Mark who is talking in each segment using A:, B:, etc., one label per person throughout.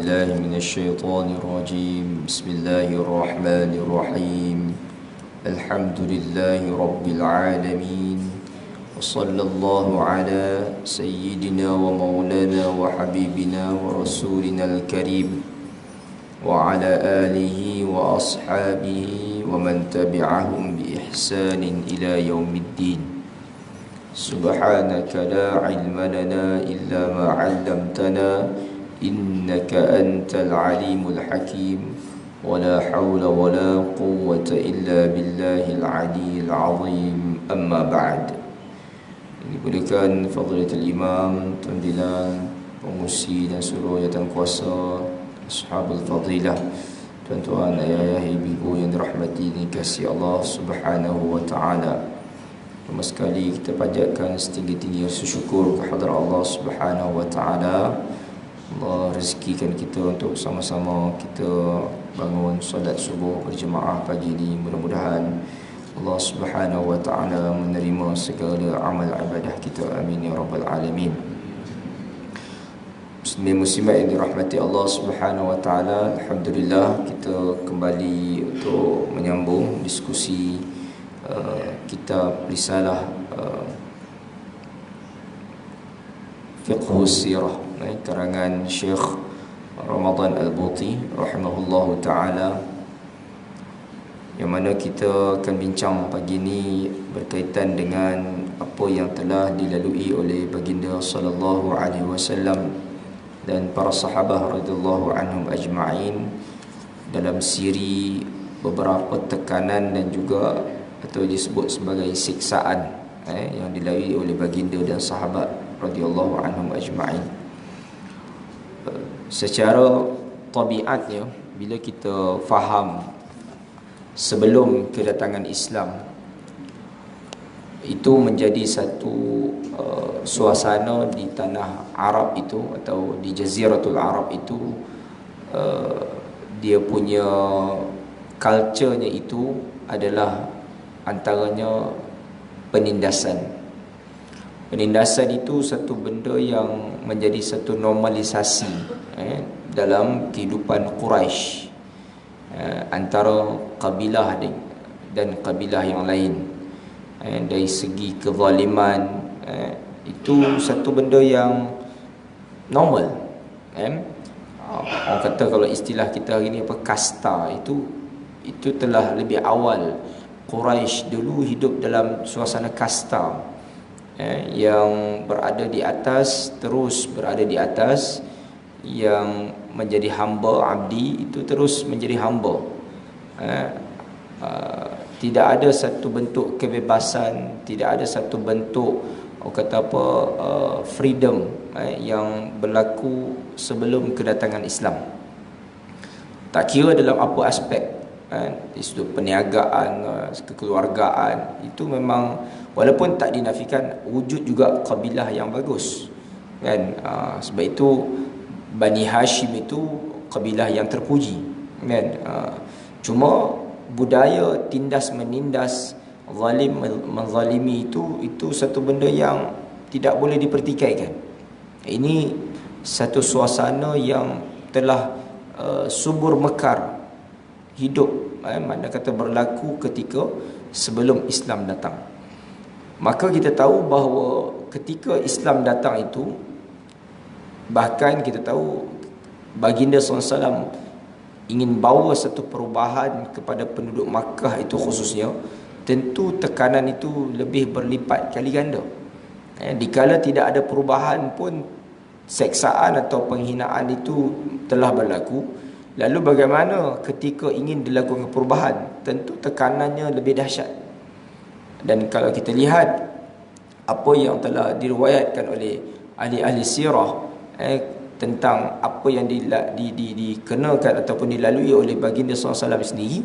A: بالله من الشيطان الرجيم. بسم الله الرحمن الرحيم. الحمد لله رب العالمين، وصلى الله على سيدنا ومولانا وحبيبنا ورسولنا الكريم وعلى آله وأصحابه ومن تبعهم بإحسان إلى يوم الدين. سبحانك لا علم لنا إلا ما علمتنا إنك أنت العليم الحكيم، ولا حول ولا قوة إلا بالله العلي العظيم. أما بعد. Dimuliakan Fadilatul Imam, Tuan Dilan, pengurusi dan seluruh jawatan kuasa, Ashabul Fadilah, tuan-tuan, ayah-ayah, ibu-ibu yang dirahmati dan dikasihi Allah Subhanahu wa taala. Pertama sekali kita panjatkan setinggi-tinggi rasa syukur kehadrat Allah Subhanahu wa taala. Allah rezekikan kita untuk sama-sama kita bangun solat subuh berjemaah pagi ini. Mudah-mudahan Allah Subhanahu wa taala menerima segala amal ibadah kita. Amin ya rabbal alamin. Muslimin muslimat yang dirahmati Allah Subhanahu wa taala, alhamdulillah kita kembali untuk menyambung diskusi kitab risalah Fiqhus Sirah karangan Syekh Ramadan Al-Buti rahimahullahu taala, yang mana kita akan bincang pagi ini berkaitan dengan apa yang telah dilalui oleh baginda sallallahu alaihi wasallam dan para sahabat radhiyallahu anhum ajma'in dalam siri beberapa tekanan dan juga atau disebut sebagai siksaan yang dilalui oleh baginda dan sahabat radhiyallahu anhum ajma'in. Secara tabiatnya, bila kita faham sebelum kedatangan Islam itu menjadi satu suasana di tanah Arab itu atau di Jaziratul Arab itu, dia punya culture-nya itu adalah antaranya penindasan. Penindasan itu satu benda yang menjadi satu normalisasi dalam kehidupan Quraisy antara kabilah dan kabilah yang lain. Dari segi kezaliman, itu satu benda yang normal. Orang kata kalau istilah kita hari ni apa, kasta, itu telah lebih awal. Quraisy dulu hidup dalam suasana kasta, yang berada di atas terus berada di atas, yang menjadi hamba abdi itu terus menjadi hamba. Tidak ada satu bentuk kebebasan, tidak ada satu bentuk freedom yang berlaku sebelum kedatangan Islam. Tak kira dalam apa aspek, di sudut perniagaan, kekeluargaan, itu memang walaupun tak dinafikan wujud juga kabilah yang bagus, kan? Sebab itu Bani Hashim itu kabilah yang terpuji, kan? Cuma budaya tindas menindas, zalim menzalimi itu satu benda yang tidak boleh dipertikaikan. Ini satu suasana yang telah subur mekar hidup, mana kata berlaku ketika sebelum Islam datang. Maka kita tahu bahawa ketika Islam datang itu, bahkan kita tahu baginda SAW ingin bawa satu perubahan kepada penduduk Makkah itu khususnya, tentu tekanan itu lebih berlipat kali ganda. Dikala tidak ada perubahan pun, seksaan atau penghinaan itu telah berlaku. Lalu bagaimana ketika ingin dilakukan perubahan? Tentu tekanannya lebih dahsyat. Dan kalau kita lihat apa yang telah diriwayatkan oleh ahli-ahli sirah tentang apa yang dikenakan ataupun dilalui oleh baginda SAW sendiri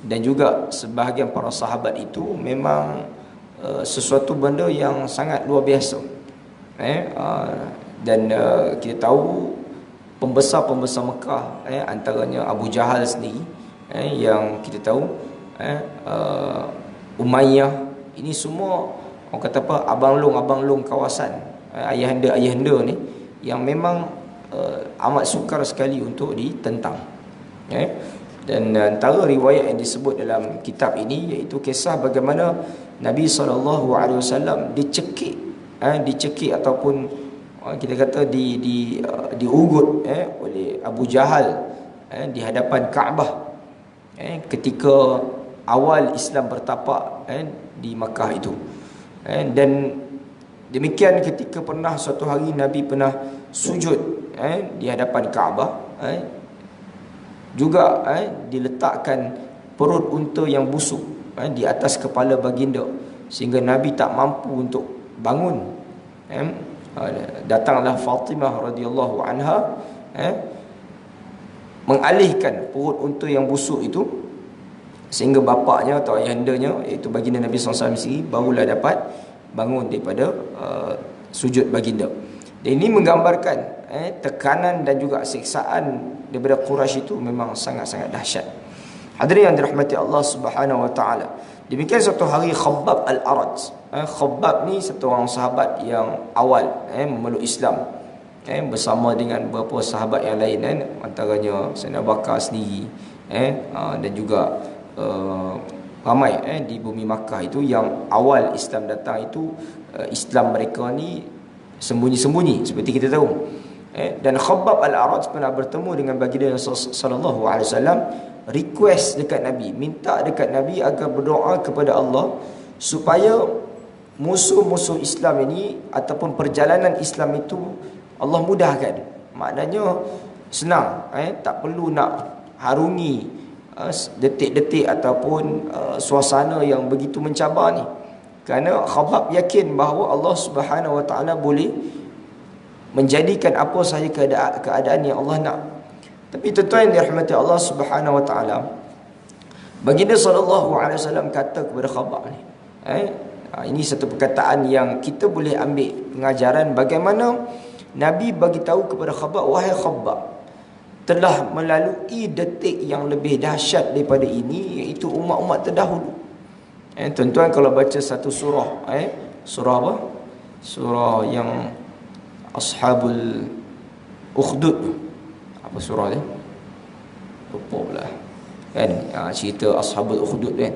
A: dan juga sebahagian para sahabat, itu memang sesuatu benda yang sangat luar biasa. Dan kita tahu pembesar-pembesar Mekah, antaranya Abu Jahal sendiri, yang kita tahu Umayyah, ini semua orang kata abang long kawasan, ayahanda ni, yang memang amat sukar sekali untuk ditentang. Dan antara riwayat yang disebut dalam kitab ini iaitu kisah bagaimana Nabi SAW dicekik ataupun kita kata diugut oleh Abu Jahal di hadapan Kaabah ketika awal Islam bertapak di Makkah itu. Dan demikian ketika pernah suatu hari Nabi pernah sujud di hadapan Kaabah, juga diletakkan perut unta yang busuk di atas kepala baginda sehingga Nabi tak mampu untuk bangun. Datanglah Fatimah radhiyallahu anha mengalihkan perut unta yang busuk itu sehingga bapaknya atau ayahandanya iaitu baginda Nabi SAW sendiri barulah dapat bangun daripada sujud baginda. Dan ini menggambarkan tekanan dan juga siksaan daripada Quraisy itu memang sangat-sangat dahsyat. Hadirin yang dirahmati Allah Subhanahu wa taala. Demikian satu hari Khabbab al-Arat. Khabbab ni satu orang sahabat yang awal memeluk Islam. Bersama dengan beberapa sahabat yang lain antaranya Sayyidina Abu Bakar sendiri dan juga ramai di bumi Makkah itu yang awal Islam datang itu Islam mereka ni sembunyi-sembunyi seperti kita tahu. Dan Khabbab al-Arat pernah bertemu dengan baginda sallallahu alaihi wasallam, request dekat Nabi, minta dekat Nabi agar berdoa kepada Allah supaya musuh-musuh Islam ini ataupun perjalanan Islam itu Allah mudahkan. Maknanya senang, tak perlu nak harungi detik-detik ataupun suasana yang begitu mencabar ni. Kerana Khabbab yakin bahawa Allah Subhanahu wa taala boleh menjadikan apa sahaja keadaan yang Allah nak. Tapi tuan-tuan yang dirahmati Allah Subhanahu wa taala, baginda sallallahu alaihi wasallam kata kepada Khabbab ni, ini satu perkataan yang kita boleh ambil pengajaran bagaimana Nabi bagi tahu kepada Khabbab, wahai Khabbab, telah melalui detik yang lebih dahsyat daripada ini, iaitu umat-umat terdahulu. Tuan-tuan kalau baca satu surah, surah apa? Surah yang Ashabul Ukhdud. Apa surah dia? Lupa pula. Cerita Ashabul Ukhdud kan.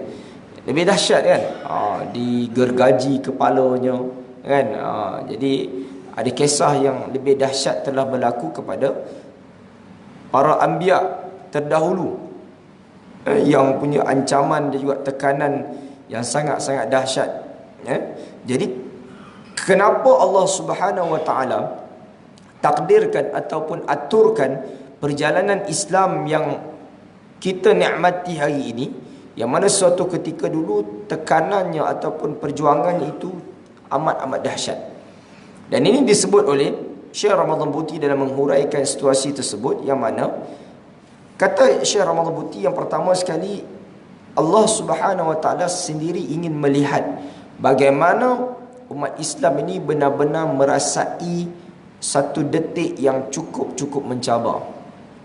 A: Lebih dahsyat kan? Digergaji kepalanya kan. Jadi ada kisah yang lebih dahsyat telah berlaku kepada para anbiya terdahulu yang punya ancaman dan juga tekanan yang sangat-sangat dahsyat. Jadi kenapa Allah Subhanahu wa taala takdirkan ataupun aturkan perjalanan Islam yang kita nikmati hari ini, yang mana suatu ketika dulu tekanannya ataupun perjuangannya itu amat-amat dahsyat. Dan ini disebut oleh Syekh Ramadan Buti dalam menghuraikan situasi tersebut, yang mana kata Syekh Ramadan Buti yang pertama sekali, Allah Subhanahu wa taala sendiri ingin melihat bagaimana umat Islam ini benar-benar merasai satu detik yang cukup mencabar.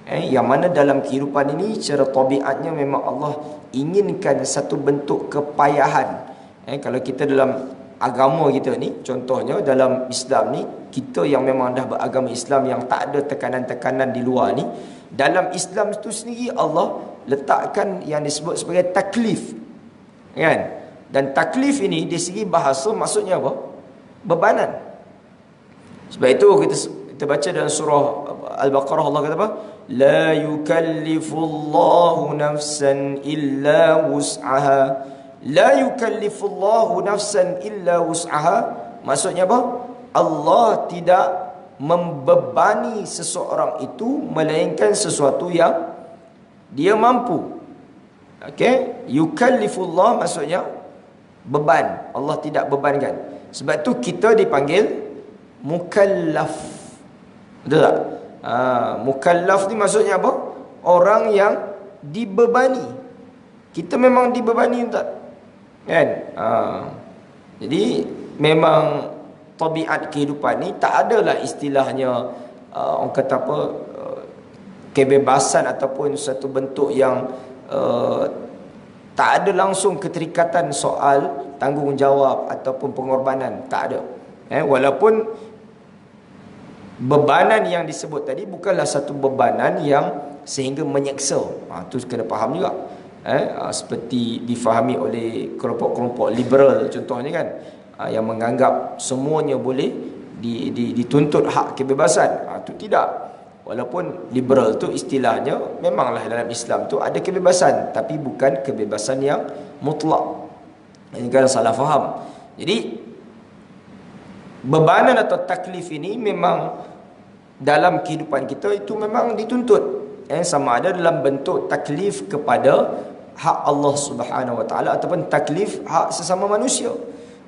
A: Yang mana dalam kehidupan ini secara tabiatnya memang Allah inginkan satu bentuk kepayahan. Kalau kita dalam agama kita ni, contohnya dalam Islam ni, kita yang memang dah beragama Islam yang tak ada tekanan-tekanan di luar ni, dalam Islam itu sendiri Allah letakkan yang disebut sebagai taklif, kan? Dan taklif ini di segi bahasa maksudnya apa? Bebanan. Sebab itu kita baca dalam surah Al-Baqarah, Allah kata apa? La yukallifullahu nafsan illa wus'aha. La yukallifullahu nafsan illa wus'aha. Maksudnya apa? Allah tidak membebani seseorang itu melainkan sesuatu yang dia mampu. Okey, yukallifullah maksudnya beban. Allah tidak bebankan. Sebab tu kita dipanggil mukallaf. Betul tak? Mukallaf ni maksudnya apa? Orang yang dibebani. Kita memang dibebani tak? Kan? Jadi memang tabiat kehidupan ni tak adalah istilahnya orang kata apa, kebebasan ataupun satu bentuk yang tak ada langsung keterikatan soal tanggungjawab ataupun pengorbanan. Tak ada. Walaupun bebanan yang disebut tadi bukanlah satu bebanan yang sehingga menyeksa. Tu kena faham juga. Seperti difahami oleh kelompok-kelompok liberal contohnya kan, yang menganggap semuanya boleh dituntut hak kebebasan. Itu tidak. Walaupun liberal tu istilahnya memanglah dalam Islam tu ada kebebasan, tapi bukan kebebasan yang mutlak. Ini kan salah faham. Jadi bebanan atau taklif ini memang dalam kehidupan kita itu memang dituntut. Sama ada dalam bentuk taklif kepada hak Allah Subhanahu Wa Taala ataupun taklif hak sesama manusia.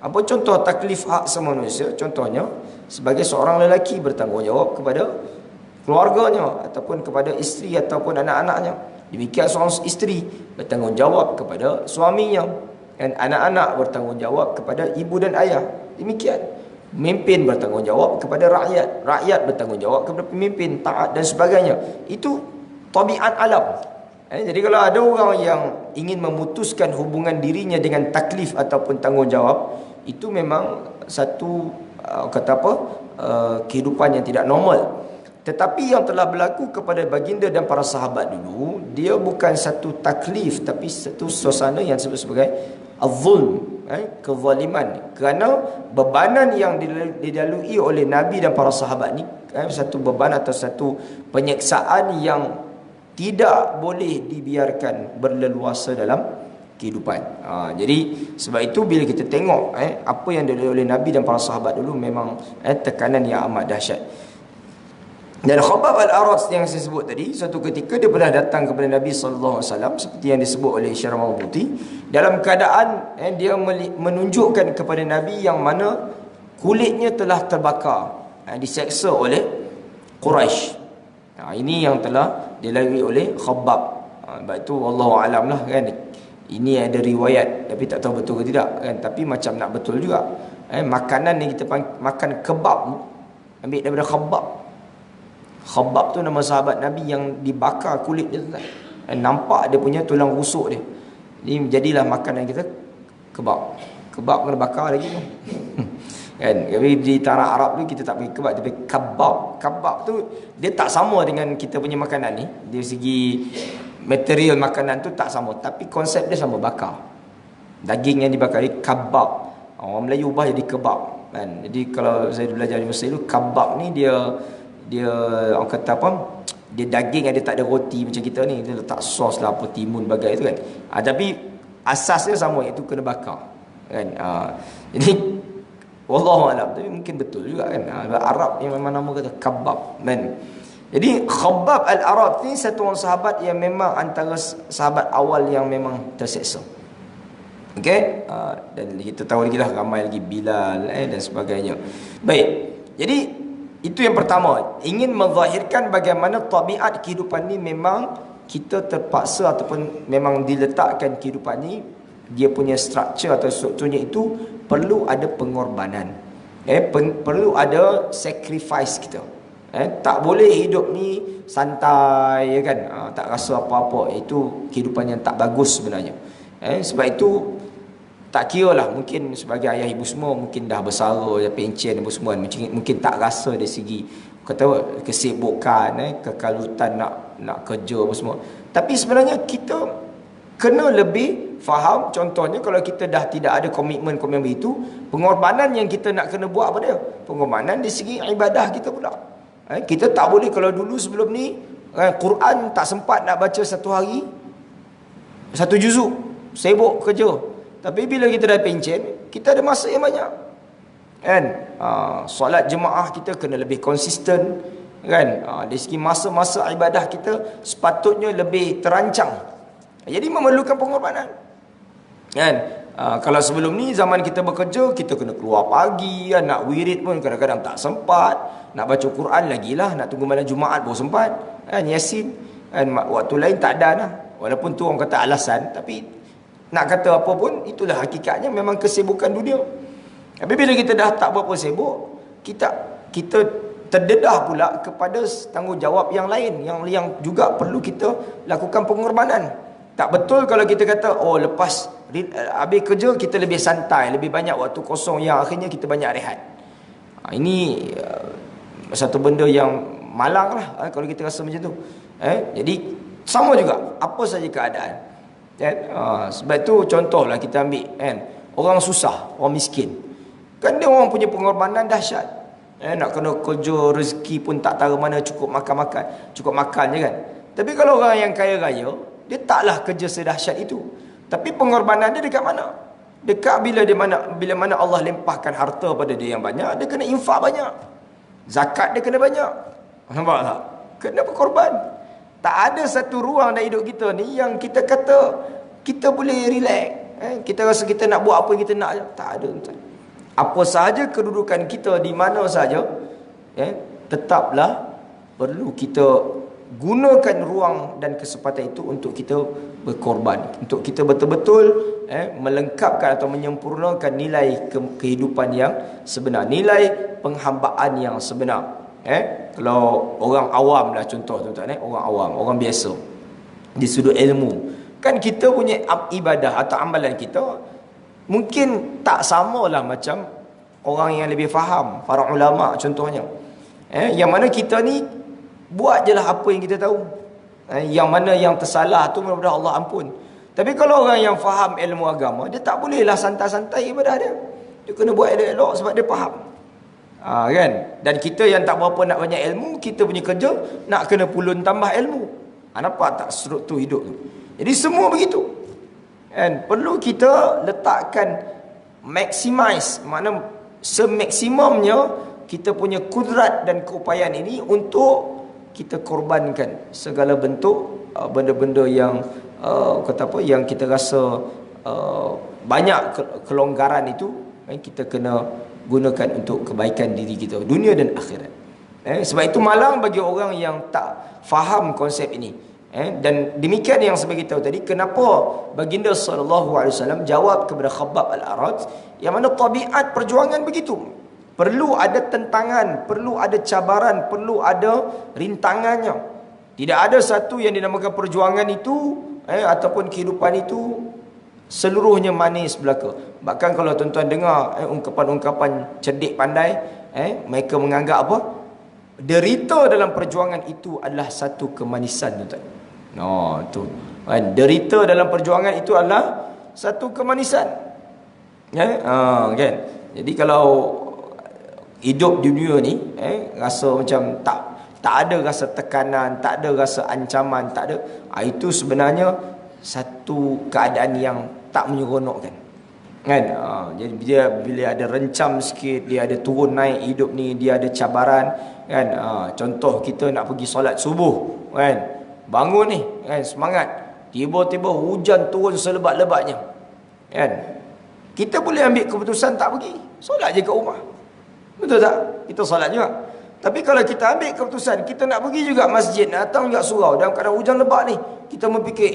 A: Apa contoh taklif hak sesama manusia? Contohnya sebagai seorang lelaki bertanggungjawab kepada keluarganya ataupun kepada isteri ataupun anak-anaknya. Demikian seorang isteri bertanggungjawab kepada suaminya, dan anak-anak bertanggungjawab kepada ibu dan ayah. Demikian pemimpin bertanggungjawab kepada rakyat, rakyat bertanggungjawab kepada pemimpin, taat dan sebagainya. Itu tabiat alam. Jadi kalau ada orang yang ingin memutuskan hubungan dirinya dengan taklif ataupun tanggungjawab, itu memang satu kehidupan yang tidak normal. Tetapi yang telah berlaku kepada baginda dan para sahabat dulu, dia bukan satu taklif, tapi satu suasana yang disebut sebagai az-zulm, kezaliman. Kerana bebanan yang dilalui oleh Nabi dan para sahabat ni, satu beban atau satu penyeksaan yang tidak boleh dibiarkan berleluasa dalam kehidupan. Jadi sebab itu bila kita tengok apa yang dilalui oleh Nabi dan para sahabat dulu, memang tekanan yang amat dahsyat. Dan Khabbab al-Arat yang saya sebut tadi, suatu ketika dia pernah datang kepada Nabi SAW, seperti yang disebut oleh Syarah Mabuti, dalam keadaan dia menunjukkan kepada Nabi yang mana kulitnya telah terbakar, diseksa oleh Quraisy. Ini yang telah dilalui oleh Khabbab. Sebab itu Wallahu'alam lah kan. Ini ada riwayat, tapi tak tahu betul ke tidak kan. Tapi macam nak betul juga. Makanan yang kita makan kebab, ambil daripada Khabbab. Khabbab tu nama sahabat Nabi yang dibakar kulit dia tu. Nampak dia punya tulang rusuk dia. Ini jadilah makanan kita kebab. Kebab kena bakar lagi tu. Kan? Tapi di tanah Arab tu kita tak pergi kebab, tapi kebab. Kebab tu dia tak sama dengan kita punya makanan ni. Dari segi material makanan tu tak sama, tapi konsep dia sama, bakar. Daging yang dibakar ni kebab. Orang Melayu ubah jadi kebab kan. Jadi kalau saya belajar di Mesir tu, kebab ni dia orang kata apa, dia daging ada, tak ada roti macam kita ni, dia letak sos lah apa, timun bagai tu kan. Tapi asasnya sama, iaitu kena bakar kan. Jadi wallahualam, tapi mungkin betul juga kan. Arab yang memang nama kata kebab kan. Jadi Khabbab al-Arat ni satu orang sahabat yang memang antara sahabat awal yang memang terseksa. Okey, dan kita tahu lagi lah ramai lagi Bilal dan sebagainya. Baik. Jadi itu yang pertama, ingin menzahirkan bagaimana tabiat kehidupan ni memang kita terpaksa ataupun memang diletakkan kehidupan ni, dia punya structure atau strukturnya itu perlu ada pengorbanan. Perlu ada sacrifice kita. Tak boleh hidup ni santai ya kan. Tak rasa apa-apa. Itu kehidupan yang tak bagus sebenarnya. Sebab itu tak kira lah, mungkin sebagai ayah ibu semua mungkin dah bersara, dah pencen apa semua, mungkin tak rasa dari segi kata kesibukan, kekalutan nak kerja apa semua. Tapi sebenarnya kita kena lebih faham. Contohnya kalau kita dah tidak ada komitmen itu, pengorbanan yang kita nak kena buat apa dia? Pengorbanan di segi ibadah kita pula. Kita tak boleh, kalau dulu sebelum ni Quran tak sempat nak baca satu hari satu juzuk, sibuk kerja. Tapi bila kita dah pencen, kita ada masa yang banyak kan. Solat jemaah kita kena lebih konsisten kan. Dari segi masa-masa ibadah kita sepatutnya lebih terancang. Jadi memerlukan pengorbanan kan. Kalau sebelum ni zaman kita bekerja, kita kena keluar pagi kan, nak wirid pun kadang-kadang tak sempat, nak baca Quran lagi lah, nak tunggu malam Jumaat baru sempat kan, Yasin kan, waktu lain tak ada lah. Walaupun tu orang kata alasan, tapi nak kata apa pun, itulah hakikatnya memang kesibukan dunia. Tapi bila kita dah tak berapa sibuk, kita terdedah pula kepada tanggungjawab yang lain yang juga perlu kita lakukan pengorbanan. Tak betul kalau kita kata lepas habis kerja kita lebih santai, lebih banyak waktu kosong yang akhirnya kita banyak rehat. Ini satu benda yang malang lah kalau kita rasa macam tu. Jadi sama juga apa saja keadaan. Sebab tu contohlah kita ambil kan, orang susah, orang miskin. Kan dia orang punya pengorbanan dahsyat. Nak kena kerja rezeki pun tak tahu mana cukup makan je kan. Tapi kalau orang yang kaya raya, dia taklah kerja sedahsyat itu. Tapi pengorbanan dia dekat mana? Dekat bila mana Allah limpahkan harta pada dia yang banyak, dia kena infak banyak. Zakat dia kena banyak. Nampak tak? Kena berkorban. Tak ada satu ruang dalam hidup kita ni yang kita kata kita boleh relax. Kita rasa kita nak buat apa yang kita nak je. Tak ada. Apa sahaja kedudukan kita di mana saja, tetaplah perlu kita gunakan ruang dan kesempatan itu untuk kita berkorban, untuk kita betul-betul melengkapkan atau menyempurnakan nilai kehidupan yang sebenar, nilai penghambaan yang sebenar. Kalau orang awam lah contoh tuan-tuan, orang awam, orang biasa di sudut ilmu, kan kita punya ibadah atau amalan kita mungkin tak samalah macam orang yang lebih faham, para ulama contohnya. Yang mana kita ni buat je lah apa yang kita tahu. Yang mana yang tersalah tu mudah-mudahan Allah ampun. Tapi kalau orang yang faham ilmu agama, dia tak bolehlah santai-santai ibadah dia. Dia kena buat elok-elok sebab dia faham. Kan? Dan kita yang tak berapa nak banyak ilmu, kita punya kerja nak kena pulun tambah ilmu. Nampak tak struktur hidup tu? Jadi semua begitu. Kan? Perlu kita letakkan maximize, makna semaksimumnya kita punya kudrat dan keupayaan ini untuk kita korbankan segala bentuk benda-benda yang kata apa, yang kita rasa banyak kelonggaran itu, kita kena gunakan untuk kebaikan diri kita dunia dan akhirat. Sebab itu malang bagi orang yang tak faham konsep ini. Dan demikian yang sebagai tahu tadi, kenapa baginda SAW jawab kepada Khabbab Al-Arat, yang mana tabiat perjuangan begitu. Perlu ada tentangan, perlu ada cabaran, perlu ada rintangannya. Tidak ada satu yang dinamakan perjuangan itu ataupun kehidupan itu seluruhnya manis belaka. Bahkan kalau tuan-tuan dengar ungkapan-ungkapan cerdik pandai, mereka menganggap apa? Derita dalam perjuangan itu adalah satu kemanisan, tuan-tuan. Tu. Derita dalam perjuangan itu adalah satu kemanisan. Kan? Jadi kalau hidup di dunia ni rasa macam tak ada rasa tekanan, tak ada rasa ancaman, tak ada, itu sebenarnya satu keadaan yang tak menyeronokkan, kan? Jadi bila ada rencam sikit, dia ada turun naik hidup ni, dia ada cabaran, kan? Contoh kita nak pergi solat subuh, kan? Bangun ni, kan, semangat, tiba-tiba hujan turun selebat-lebatnya, kan? Kita boleh ambil keputusan tak pergi, solat je kat rumah. Betul tak? Kita solat juga. Tapi kalau kita ambil keputusan kita nak pergi juga masjid, nak datang juga surau dalam keadaan hujan lebat ni, kita memfikir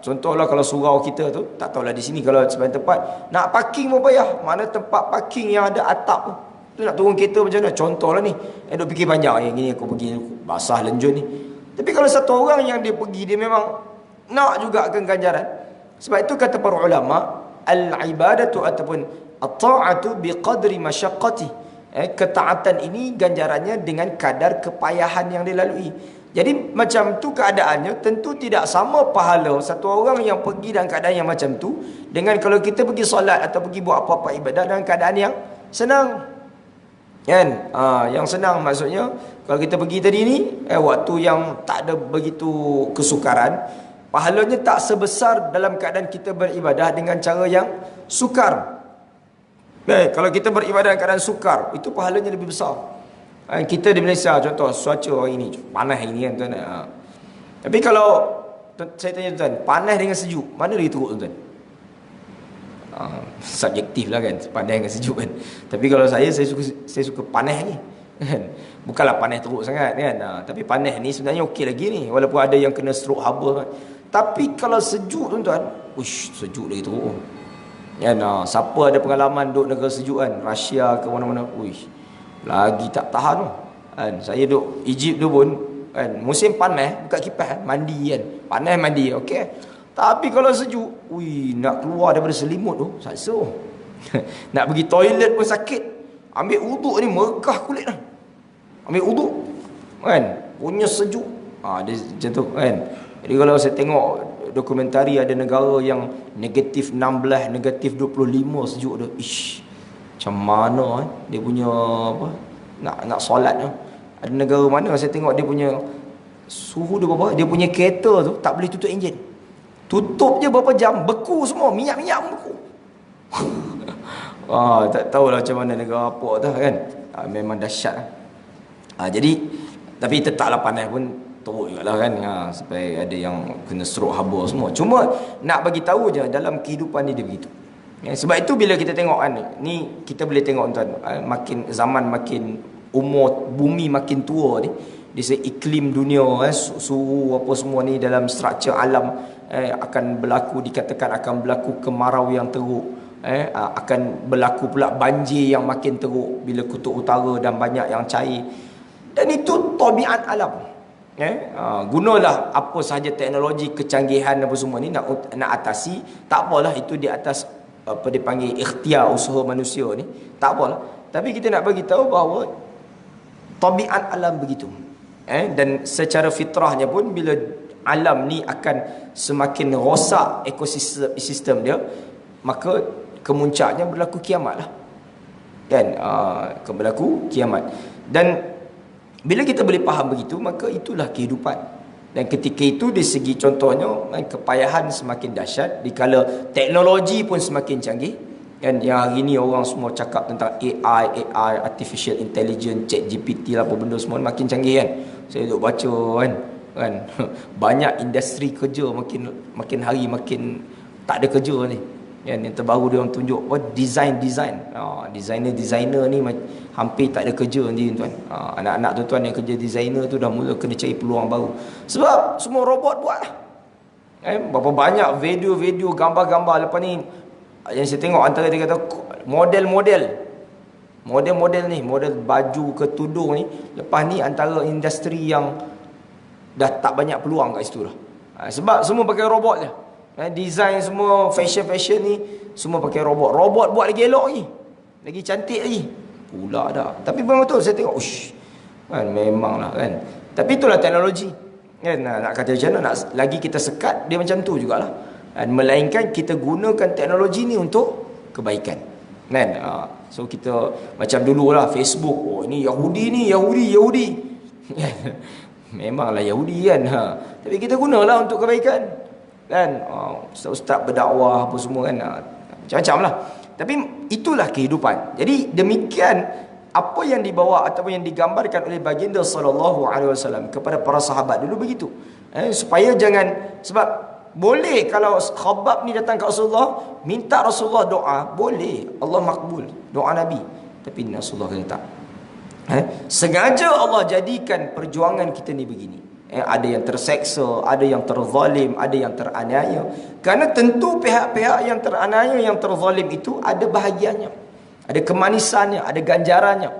A: contohlah kalau surau kita tu, tak tahulah di sini kalau sebenarnya tempat nak parking pun payah. Mana tempat parking yang ada atap tu nak turun kereta macam mana? Contohlah ni, duk fikir panjang, yang gini aku pergi basah lenjun ni. Tapi kalau satu orang yang dia pergi, dia memang nak juga akan ganjaran. Sebab itu kata para ulama, al-ibadatu ataupun at-ta'atu biqadri masyaqqati. Ketaatan ini ganjarannya dengan kadar kepayahan yang dilalui. Jadi macam tu keadaannya, tentu tidak sama pahala satu orang yang pergi dalam keadaan yang macam tu dengan kalau kita pergi solat atau pergi buat apa-apa ibadah dalam keadaan yang senang, kan? Yang senang maksudnya kalau kita pergi tadi ni waktu yang tak ada begitu kesukaran, pahalanya tak sebesar dalam keadaan kita beribadah dengan cara yang sukar. Kalau kita beribadah dalam keadaan sukar, itu pahalanya lebih besar. Kita di Malaysia contoh cuaca hari ni panas hari ni, kan tuan. Tapi kalau saya tanya tuan, panas dengan sejuk, mana lagi teruk tuan? Subjektif lah kan, panas dengan sejuk kan. Tapi kalau saya suka panas ni, kan. Bukanlah panas teruk sangat, kan. Tapi panas ni sebenarnya okey lagi ni, walaupun ada yang kena stroke haba kan. Tapi kalau sejuk tuan-tuan, sejuk lagi teruk. Kan, siapa ada pengalaman duduk negara sejuk kan, Rusia ke mana-mana, lagi tak tahan tu, kan. Saya duduk Egypt tu pun, kan, musim panas buka kipas, mandi kan, panas mandi, okey. Tapi kalau sejuk, nak keluar daripada selimut tu saksa. Nak pergi toilet pun sakit. Ambil wuduk ni megah kulit dah. ambil uduk kan, punya sejuk. Dia macam tu kan. Jadi kalau saya tengok dokumentari, ada negara yang negatif 16, negatif 25 sejuk dia. Macam mana dia punya apa, nak solat tu. Ada negara mana saya tengok dia punya suhu dia berapa, dia punya kereta tu tak boleh tutup enjin. Tutup je berapa jam, beku semua, minyak beku. Tak tahulah macam mana negara apa tu kan. Memang dahsyat lah. Jadi tapi tetaplah panas pun teruk jugalah kan. Sampai ada yang kena stroke haba semua. Cuma nak bagi tahu je dalam kehidupan ni dia begitu. Sebab itu bila kita tengok kan, ni kita boleh tengok tuan, makin zaman makin umur bumi makin tua ni, di iklim dunia suhu apa semua ni dalam struktur alam akan berlaku, dikatakan akan berlaku kemarau yang teruk, akan berlaku pula banjir yang makin teruk bila kutub utara dan banyak yang cair. Dan itu tabiat alam. Gunalah apa sahaja teknologi kecanggihan apa semua ni nak atasi, tak apalah, itu di atas apa dipanggil ikhtiar usaha manusia ni, tak apalah. Tapi kita nak bagi tahu bahawa tabiat alam begitu. Dan secara fitrahnya pun bila alam ni akan semakin rosak ekosistem dia, maka kemuncaknya berlaku kiamat lah kan. Berlaku kiamat. Dan bila kita boleh faham begitu, maka itulah kehidupan. Dan ketika itu, di segi contohnya kepayahan semakin dahsyat, dikala teknologi pun semakin canggih kan. Yang hari ni orang semua cakap tentang AI, artificial intelligence, ChatGPT lah, apa benda semua makin canggih kan. Saya duk baca kan banyak industri kerja makin hari makin tak ada kerja ni kan. Yang terbaru dia orang tunjuk design designer ni hampir tak ada kerja nanti tuan. Anak-anak tuan-tuan yang kerja designer tu dah mula kena cari peluang baru, sebab semua robot buat lah. Berapa banyak video-video, gambar-gambar lepas ni yang saya tengok, antara dia kata model ni, model baju ke tudung ni, lepas ni antara industri yang dah tak banyak peluang kat situ dah. Sebab semua pakai robot je. Design semua, fashion ni semua pakai robot buat lagi elok lagi cantik lagi pula dah. Tapi betul saya tengok kan, memanglah kan. Tapi itulah teknologi kan. Nak kata macam mana, nak lagi kita sekat dia macam tu jugalah kan. Melainkan kita gunakan teknologi ni untuk kebaikan kan. So kita macam dululah Facebook, ini Yahudi memanglah Yahudi kan. Tapi kita gunalah untuk kebaikan kan. Ustaz-ustaz berdakwah apa semua kan, macam-macam lah. Tapi itulah kehidupan. Jadi demikian apa yang dibawa ataupun yang digambarkan oleh baginda sallallahu alaihi wasallam kepada para sahabat dulu begitu. Supaya jangan, sebab boleh kalau Khabbab ni datang ke Rasulullah minta Rasulullah doa, boleh, Allah makbul doa Nabi. Tapi Rasulullah kata tak. Sengaja Allah jadikan perjuangan kita ni begini. Ada yang terseksa, ada yang terzalim, ada yang teraniaya. Kerana tentu pihak-pihak yang teraniaya, yang terzalim itu ada bahagiannya, ada kemanisannya, ada ganjarannya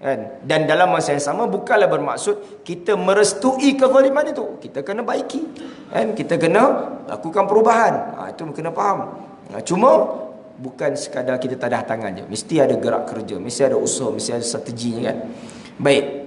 A: kan. Dan dalam masa yang sama bukanlah bermaksud kita merestui kezaliman itu. Kita kena baiki kan, kita kena lakukan perubahan. Itu kena faham. Cuma bukan sekadar kita tadah tangan je, mesti ada gerak kerja, mesti ada usaha, mesti ada strateginya kan. Baik.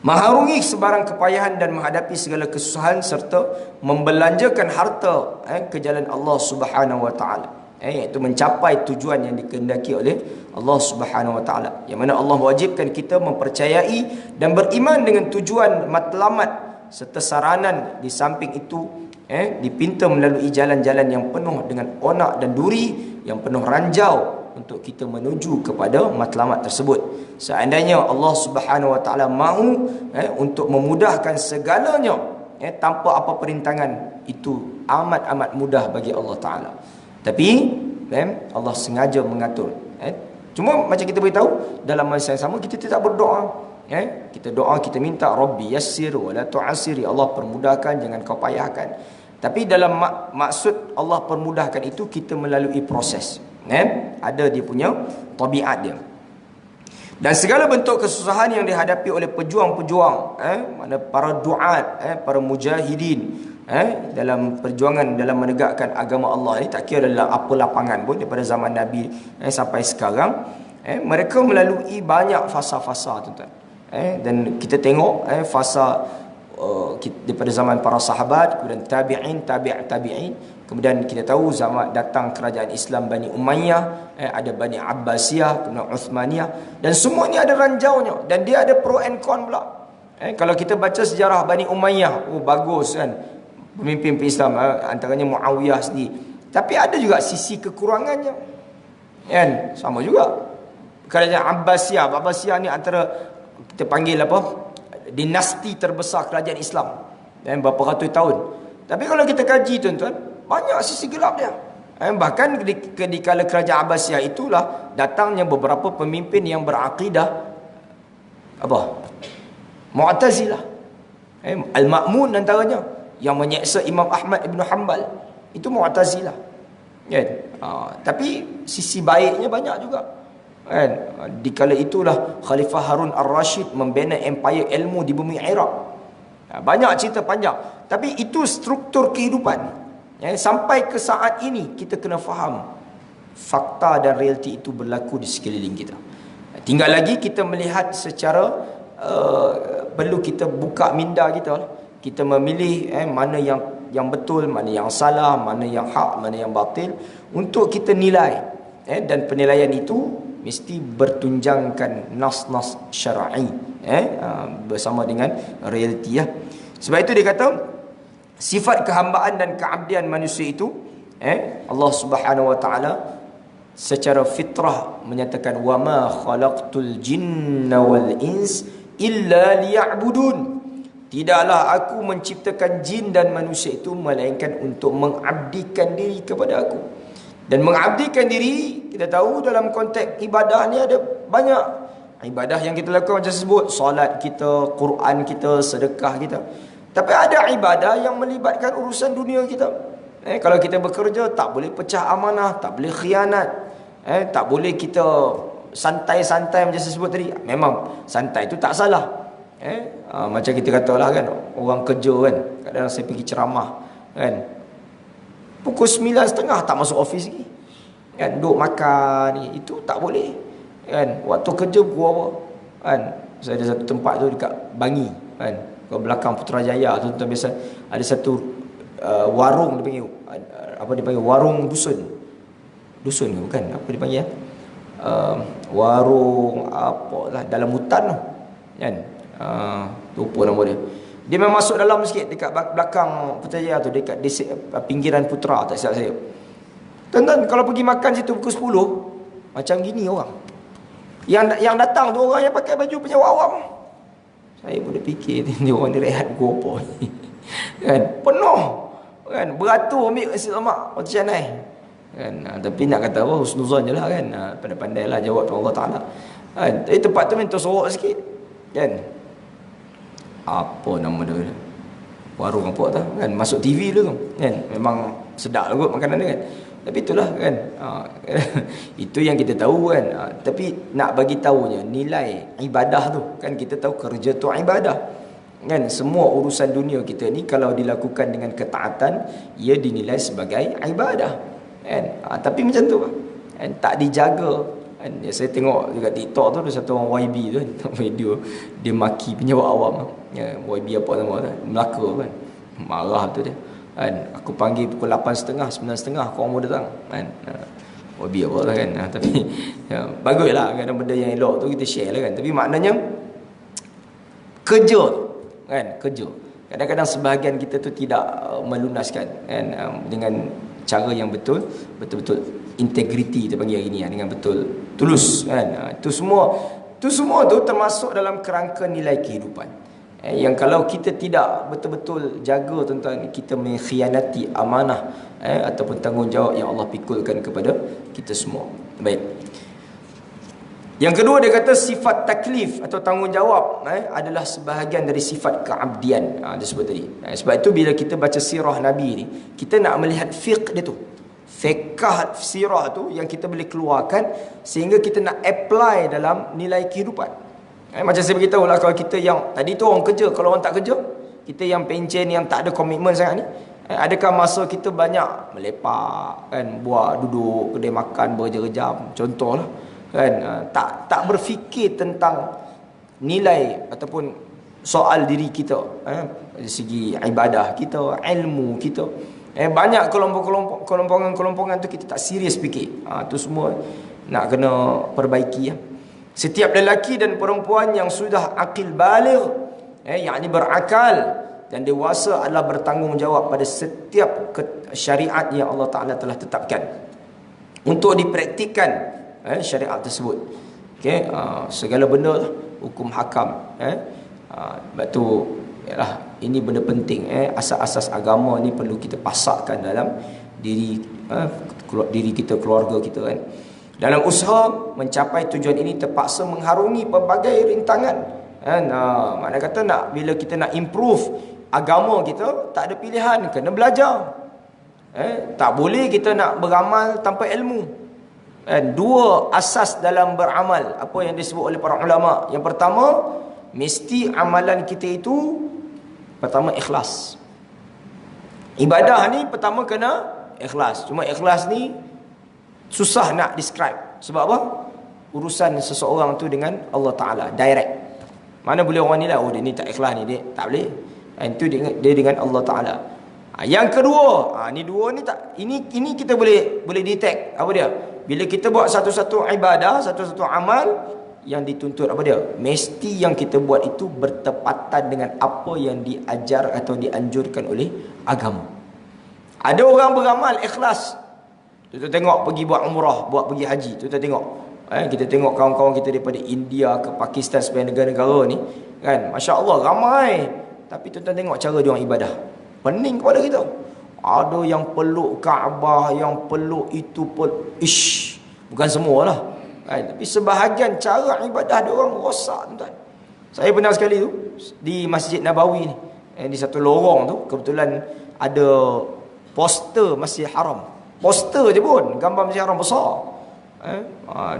A: Mengharungi sebarang kepayahan dan menghadapi segala kesusahan serta membelanjakan harta ke jalan Allah Subhanahu wa taala, iaitu mencapai tujuan yang dikehendaki oleh Allah Subhanahu wa taala, yang mana Allah wajibkan kita mempercayai dan beriman dengan tujuan matlamat serta saranan. Di samping itu dipinta melalui jalan-jalan yang penuh dengan onak dan duri, yang penuh ranjau untuk kita menuju kepada matlamat tersebut. Seandainya Allah Subhanahu wa taala mahu untuk memudahkan segalanya, tanpa apa perintangan, itu amat mudah bagi Allah taala. Tapi Allah sengaja mengatur. Cuma macam kita beritahu, dalam masa yang sama kita tidak berdoa. Kita doa, kita minta Rabbi yassir wa la tu'assiri, Allah permudahkan, jangan kau payahkan. Tapi dalam maksud Allah permudahkan itu, kita melalui proses. Ada dia punya tabiat dia. Dan segala bentuk kesusahan yang dihadapi oleh pejuang-pejuang, mana para duat, para mujahidin, dalam perjuangan dalam menegakkan agama Allah ni, tak kira dalam apa lapangan pun, daripada zaman Nabi sampai sekarang, mereka melalui banyak fasa-fasa tuan-tuan. Dan kita tengok fasa daripada zaman para sahabat, kemudian tabi'in, tabi'in, kemudian kita tahu zaman datang kerajaan Islam Bani Umayyah, ada Bani Abbasiyah, kemudian Uthmaniyah, dan semua ni ada ranjaunya dan dia ada pro and con pula. Kalau kita baca sejarah Bani Umayyah, bagus kan, pemimpin Islam, antaranya Muawiyah sendiri, tapi ada juga sisi kekurangannya kan. Sama juga kerajaan Abbasiyah ni antara kita panggil apa, dinasti terbesar kerajaan Islam dan berapa ratus tahun. Tapi kalau kita kaji tuan-tuan, banyak sisi gelap dia. Bahkan di kala kerajaan Abbasiyah itulah datangnya beberapa pemimpin yang berakidah apa? Mu'tazilah. Al-Ma'mun antaranya yang menyeksa Imam Ahmad Ibn Hanbal, itu Mu'tazilah. Kan? Tapi sisi baiknya banyak juga. Kan? Di kala itulah Khalifah Harun Ar-Rashid membina empire ilmu di bumi Iraq. Banyak cerita panjang, tapi itu struktur kehidupan. Sampai ke saat ini kita kena faham fakta dan realiti itu berlaku di sekeliling kita. Tinggal lagi kita melihat secara perlu kita buka minda kita. Kita memilih mana yang betul, mana yang salah, mana yang hak, mana yang batil, untuk kita nilai. Dan penilaian itu mesti bertunjangkan nas-nas syar'i, bersama dengan realiti. Sebab itu dia kata sifat kehambaan dan keabdian manusia itu, Allah Subhanahu wa taala secara fitrah menyatakan, wa ma khalaqtul jinna wal ins illa liya'budun. Tidaklah aku menciptakan jin dan manusia itu melainkan untuk mengabdikan diri kepada aku. Dan mengabdikan diri, kita tahu dalam konteks ibadah ni ada banyak ibadah yang kita lakukan, macam sebut solat kita, Quran kita, sedekah kita. Tapi ada ibadah yang melibatkan urusan dunia kita. Kalau kita bekerja, tak boleh pecah amanah, tak boleh khianat, tak boleh kita santai-santai macam saya sebut tadi. Memang santai itu tak salah. Macam kita katalah kan, orang kerja kan, kadang saya pergi ceramah kan, pukul 9.30 tak masuk ofis lagi kan, duduk makan, itu tak boleh kan. Waktu kerja pukul apa kan. Saya ada satu tempat tu dekat Bangi kan, ke belakang Putrajaya tu, tuan biasa ada satu warung dia panggil, apa dia panggil, warung dusun ke bukan, apa dia panggil warung apa lah, dalam hutan tu kan, lupa nama dia. Dia memang masuk dalam sikit, dekat belakang Putrajaya tu, dekat pinggiran Putra, tak silap saya. Tuan-tuan, kalau pergi makan situ pukul 10, macam gini orang. Yang datang tu orang yang pakai baju penyewa awam. Saya pun dah fikir, ni orang ni rehat gopo ni. Kan? Penuh. Kan? Beratur ambil nasi lemak waktu canai. Kan? Tapi nak kata apa, husnuzon je lah kan. Pandai-pandai lah jawab tu Allah Ta'ala. Kan? Tapi tempat tu minta sorok sikit. Kan? Apa nama dia, warung apa tu kan, masuk TV dulu kan, memang sedap lah kot makanan dia kan. Tapi itulah kan, itu yang kita tahu kan. Tapi nak bagi tahunya nilai ibadah tu kan, kita tahu kerja tu ibadah kan. Semua urusan dunia kita ni kalau dilakukan dengan ketaatan, ia dinilai sebagai ibadah kan. Tapi macam tu kan, tak dijaga kan. Saya tengok dekat TikTok tu ada satu orang YB tu kan, video dia maki penyewa awam YB apa nama tu, Melaka kan, marah tu dia kan. Aku panggil pukul 8.30 9.30 kau mau datang kan, YB apa tu kan. Tapi baguslah kan, benda yang elok tu kita share lah kan. Tapi maknanya kerja tu kan, kerja kadang-kadang sebahagian kita tu tidak melunaskan kan, dengan cara yang betul-betul integriti kita panggil hari ni, dengan betul tulus kan. Itu semua tu termasuk dalam kerangka nilai kehidupan. Yang kalau kita tidak betul-betul jaga, tuan-tuan, kita mengkhianati amanah ataupun tanggungjawab yang Allah pikulkan kepada kita semua. Baik. Yang kedua dia kata sifat taklif atau tanggungjawab adalah sebahagian dari sifat keabdian. Dia sebut tadi. Sebab itu bila kita baca sirah Nabi ni, kita nak melihat fiqh dia tu. Fiqh sirah tu yang kita boleh keluarkan sehingga kita nak apply dalam nilai kehidupan. Macam saya beritahu lah, kalau kita yang tadi tu orang kerja, kalau orang tak kerja, kita yang pencen, yang tak ada komitmen sangat ni, adakah masa kita banyak melepak kan, duduk kedai makan berjam-jam contohlah kan, tak berfikir tentang nilai ataupun soal diri kita, dari segi ibadah kita, ilmu kita. Banyak kelompokan-kelompokan tu kita tak serius fikir. Tu semua nak kena perbaiki. Setiap lelaki dan perempuan yang sudah akil baligh, yakni berakal dan dewasa, adalah bertanggungjawab pada setiap syariat yang Allah Ta'ala telah tetapkan untuk dipraktikkan syariat tersebut. Segala benda lah, hukum hakam. Sebab tu yalah, ini benda penting. Asas-asas agama ni perlu kita pasakkan dalam diri kita, keluarga kita kan. Dalam usaha mencapai tujuan ini terpaksa mengharungi pelbagai rintangan. Makna kata bila kita nak improve agama kita, tak ada pilihan, kena belajar. Tak boleh kita nak beramal tanpa ilmu. Dua asas dalam beramal, apa yang disebut oleh para ulama. Yang pertama, mesti amalan kita itu pertama ikhlas. Ibadah ni pertama kena ikhlas. Cuma ikhlas ni susah nak describe. Sebab apa? Urusan seseorang tu dengan Allah Ta'ala, direct. Mana boleh orang nilai, dia ni tak ikhlas ni, dia tak boleh. Itu dia dengan Allah Ta'ala. Yang kedua, ni dua ni tak, ini kita boleh detect. Apa dia? Bila kita buat satu-satu ibadah, satu-satu amal, yang dituntut apa dia? Mesti yang kita buat itu bertepatan dengan apa yang diajar atau dianjurkan oleh agama. Ada orang beramal ikhlas, kita tengok pergi buat umrah, buat pergi haji, kita tengok. Kita tengok kawan-kawan kita daripada India ke Pakistan, sebagai negara-negara ni kan, Masya Allah ramai. Tapi tuan-tuan tengok cara dia orang ibadah, pening kepada kita. Ada yang peluk Kaabah, yang peluk itu bukan semualah kan? Tapi sebahagian cara ibadah dia orang rosak tuan-tuan. Saya pernah sekali tu di Masjid Nabawi ni, di satu lorong tu kebetulan ada poster Masjid Haram. Poster je pun gambar Masjid Haram besar.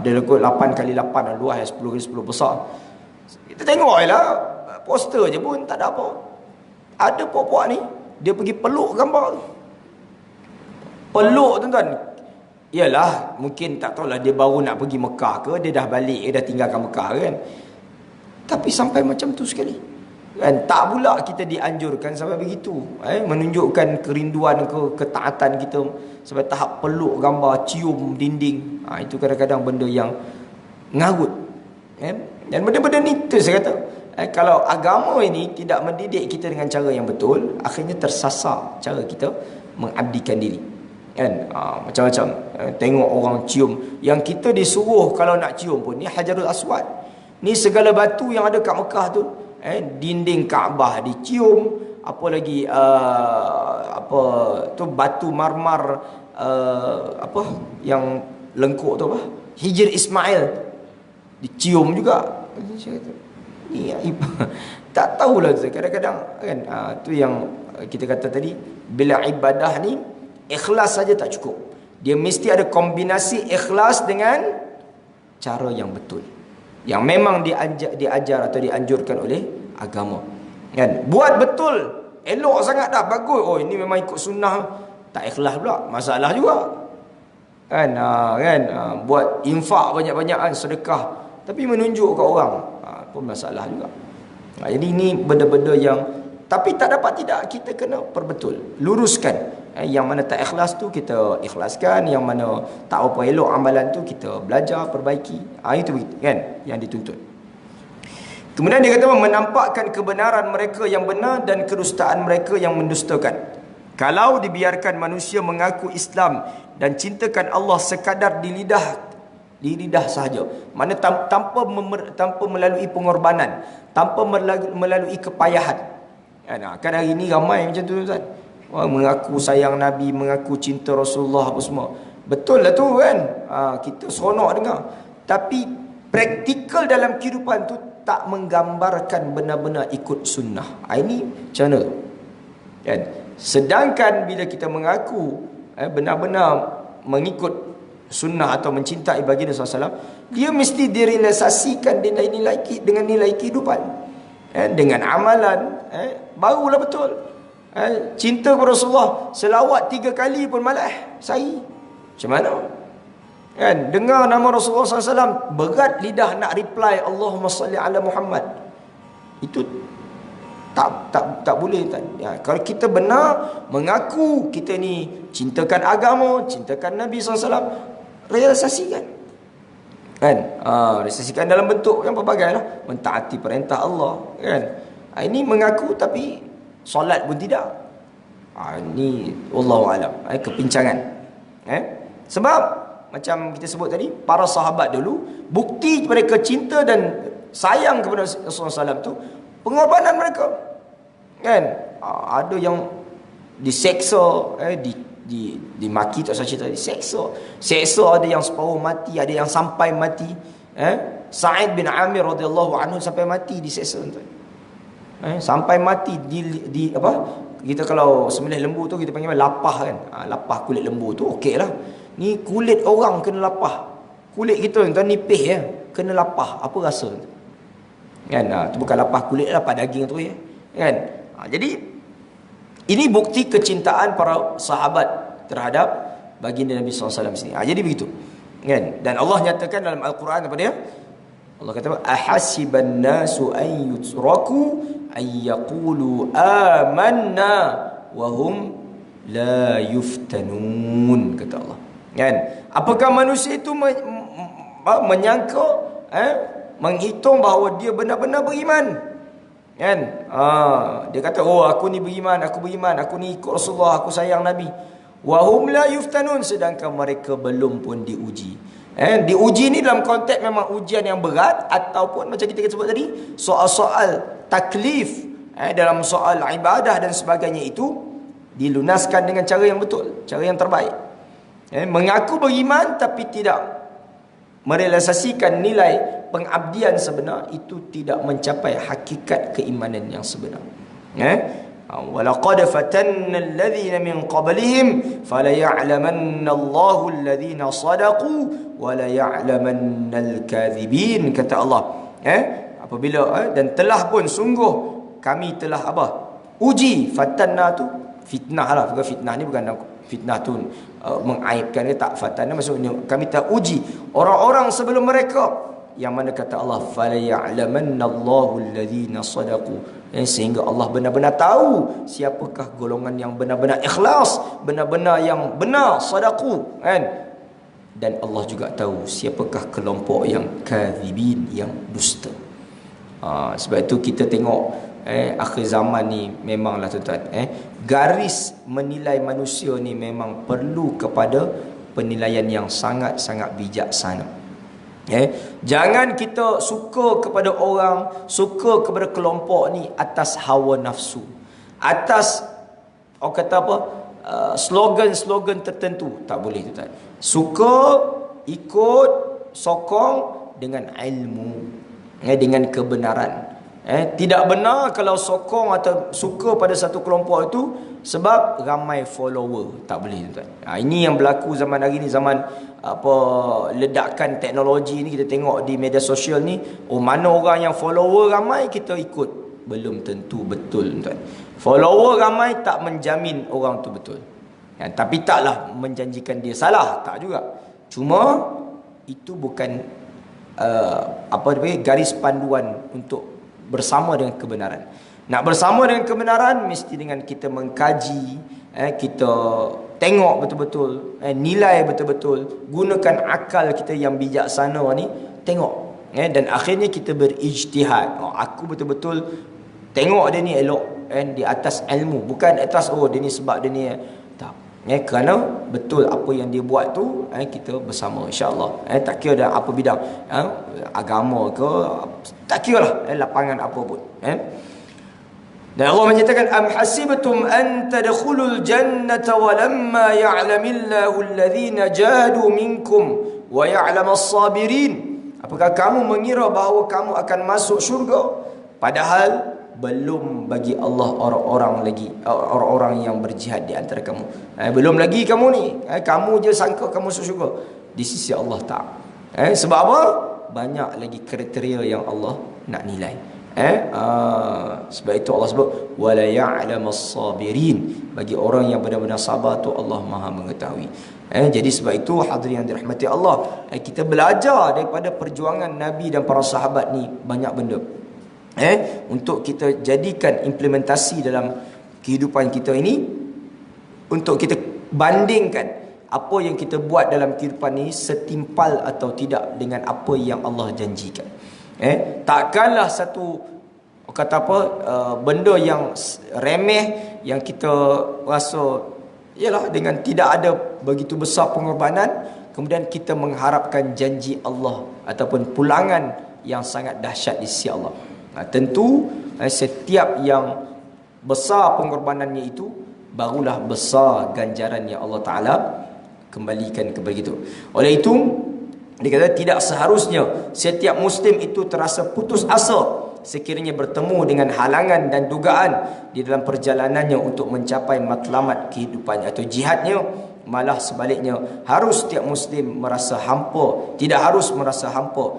A: Dia lekut 8x8 luas, 10x10 besar. Kita tengok je lah, poster je pun tak ada apa. Ada puak-puak ni, dia pergi peluk gambar tu. Peluk tuan-tuan. Yalah, mungkin tak tahulah dia baru nak pergi Mekah ke, dia dah balik, dia dah tinggalkan Mekah kan. Tapi sampai macam tu sekali kan. Tak pula kita dianjurkan sampai begitu, menunjukkan kerinduan ketaatan kita sampai tahap peluk gambar, cium dinding. Itu kadang-kadang benda yang ngarut. Dan benda-benda ni tu saya kata, kalau agama ini tidak mendidik kita dengan cara yang betul, akhirnya tersasar cara kita mengabdikan diri kan. Macam-macam tengok orang cium, yang kita disuruh kalau nak cium pun ni Hajarul Aswad ni, segala batu yang ada kat Mekah tu, dinding Kaabah dicium, apa lagi apa tu batu marmar, apa yang lengkuk tu apa, Hijr Ismail dicium juga. Tak tahulah kadang-kadang kan. Tu yang kita kata tadi, bila ibadah ni ikhlas saja tak cukup, dia mesti ada kombinasi ikhlas dengan cara yang betul, yang memang diajar atau dianjurkan oleh agama kan. Buat betul, elok sangat dah, bagus, ini memang ikut sunnah. Tak ikhlas pula, masalah juga kan. Buat infak banyak-banyakan, sedekah, tapi menunjuk ke orang, pun masalah juga. Jadi ini benda-benda yang, tapi tak dapat tidak, kita kena perbetul, luruskan. Yang mana tak ikhlas tu kita ikhlaskan, yang mana tak apa elok amalan tu kita belajar perbaiki. Itu kan yang dituntut. Kemudian dia kata menampakkan kebenaran mereka yang benar dan kedustaan mereka yang mendustakan. Kalau dibiarkan manusia mengaku Islam dan cintakan Allah sekadar di lidah sahaja, mana tanpa melalui pengorbanan, tanpa melalui kepayahan. Kan hari ni ramai macam tu Ustaz. Mengaku sayang Nabi, mengaku cinta Rasulullah, apa semua. Betul lah tu kan. Kita seronok dengar. Tapi praktikal dalam kehidupan tu tak menggambarkan benar-benar ikut sunnah. Ini macam mana tu? Kan? Sedangkan bila kita mengaku benar-benar mengikut sunnah atau mencintai baginda SAW, dia mesti direalisasikan dengan nilai kehidupan, dengan amalan, barulah betul. Cinta kepada Rasulullah, selawat 3 kali pun malah sehari. Macam mana? Kan, dengar nama Rasulullah SAW, berat lidah nak reply Allahumma salli ala Muhammad. Itu tak boleh tak. Ya, kalau kita benar mengaku kita ni cintakan agama, cintakan Nabi SAW, realisasikan. Kan? Realisasikan dalam bentuk yang pelbagai lah. Mentaati perintah Allah. Kan? Ini mengaku tapi solat pun tidak. Ini Wallahualam. Kepincangan. Sebab macam kita sebut tadi, para sahabat dulu, bukti mereka cinta dan sayang kepada Rasulullah SAW tu pengorbanan mereka. Kan? Ada yang diseksa, dimaki, tak usah cerita, seksa, ada yang separuh mati, ada yang sampai mati. Sa'id bin Amir radhiyallahu anhu sampai mati diseksa tuan. Sampai mati di apa? Kita kalau sembelih lembu tu kita panggil lapah kan. Lapah kulit lembu tu okeylah. Ni kulit orang kena lapah. Kulit kita tuan nipis ya, kena lapah. Apa rasa? Kan? Tu bukan lapah kulit, lapah daging tu ya. Kan? Jadi ini bukti kecintaan para sahabat terhadap baginda Nabi SAW sini. Jadi begitu. Kan? Dan Allah nyatakan dalam Al-Quran apa dia? Allah kata, ahasiban nasu an yutraku an yaqulu amanna wa hum la yuftanun, kata Allah. Kan? Apakah manusia itu menyangka, menghitung bahawa dia benar-benar beriman? Kan? Dia kata, oh aku ni beriman, aku ni ikut Rasulullah, aku sayang Nabi. Wa hum la yuftanun, sedangkan mereka belum pun diuji. Diuji ni dalam konteks memang ujian yang berat, ataupun macam kita sebut tadi, soal-soal taklif, dalam soal ibadah dan sebagainya itu dilunaskan dengan cara yang betul, cara yang terbaik. Mengaku beriman tapi tidak merealisasikan nilai pengabdian sebenar, itu tidak mencapai hakikat keimanan yang sebenar. وَلَقَدْ فَتَنَّ الَّذِينَ مِنْ قَبْلِهِمْ فَلَيَعْلَمَنَّ اللَّهُ الَّذِينَ صَدَقُوا وَلَيَعْلَمَنَّ الْكَاذِبِينَ, kata Allah. Apabila dan telah pun sungguh kami telah uji. Fatanna tu fitnah lah, bukan fitnah ni, bukan fitnah tu mengaibkan dia, tak. Fatanna maksudnya kami telah uji orang-orang sebelum mereka, yang mana kata Allah, فَلَيَعْلَمَنَّ اللَّهُ الَّذِينَ صَدَقُوا, sehingga Allah benar-benar tahu siapakah golongan yang benar-benar ikhlas, benar-benar yang benar, sadaqu, kan? Dan Allah juga tahu siapakah kelompok yang kadzibin, yang dusta. Sebab itu kita tengok akhir zaman ni memanglah tuan-tuan, garis menilai manusia ni memang perlu kepada penilaian yang sangat-sangat bijaksana. Jangan kita suka kepada orang, suka kepada kelompok ni atas hawa nafsu, atas orang kata slogan-slogan tertentu. Tak boleh tuan. Suka, ikut, sokong dengan ilmu, dengan kebenaran. Tidak benar kalau sokong atau suka pada satu kelompok itu sebab ramai follower. Tak boleh tuan. Ini yang berlaku zaman hari ni, zaman ledakan teknologi ni. Kita tengok di media sosial ni, mana orang yang follower ramai kita ikut, belum tentu betul tuan. Follower ramai tak menjamin orang tu betul. Tapi taklah menjanjikan dia salah, tak juga. Cuma itu bukan garis panduan untuk bersama dengan kebenaran. Nak bersama dengan kebenaran mesti dengan kita mengkaji, kita tengok betul-betul, nilai betul-betul, gunakan akal kita yang bijaksana ni, tengok, dan akhirnya kita berijtihad. Aku betul-betul tengok dia ni elok, di atas ilmu, bukan atas dia ni sebab dia ni tak. Kerana betul apa yang dia buat tu, kita bersama insya-Allah. Tak kira dah apa bidang, agama ke, tak kira lah lapangan apa pun. Dan Allah menyatakan, am hasibtum an tadkhulul jannata wa lamma ya'lamillahu alladhina jahadu minkum wa ya'lamas sabirin. Apakah kamu mengira bahawa kamu akan masuk syurga padahal belum bagi Allah orang-orang yang berjihad di antara kamu. Belum lagi kamu ni, kamu je sangka kamu masuk syurga. Di sisi Allah tak. Sebab apa? Banyak lagi kriteria yang Allah nak nilai. Sebab itu Allah sebut wala ya'lamas sabirin, bagi orang yang benar-benar sabar tu Allah Maha mengetahui. Jadi sebab itu hadirin yang dirahmati Allah, kita belajar daripada perjuangan Nabi dan para sahabat ni banyak benda. Untuk kita jadikan implementasi dalam kehidupan kita ini, untuk kita bandingkan apa yang kita buat dalam kehidupan ini setimpal atau tidak dengan apa yang Allah janjikan. Takkanlah satu kata apa benda yang remeh yang kita rasa ialah dengan tidak ada begitu besar pengorbanan, kemudian kita mengharapkan janji Allah ataupun pulangan yang sangat dahsyat di sisi Allah. Tentu setiap yang besar pengorbanannya itu, barulah besar ganjaran yang Allah Ta'ala kembalikan kepada kita. Oleh itu dikata tidak seharusnya setiap Muslim itu terasa putus asa sekiranya bertemu dengan halangan dan dugaan di dalam perjalanannya untuk mencapai matlamat kehidupannya atau jihadnya. Malah sebaliknya, harus setiap Muslim merasa hampa, tidak harus merasa hampa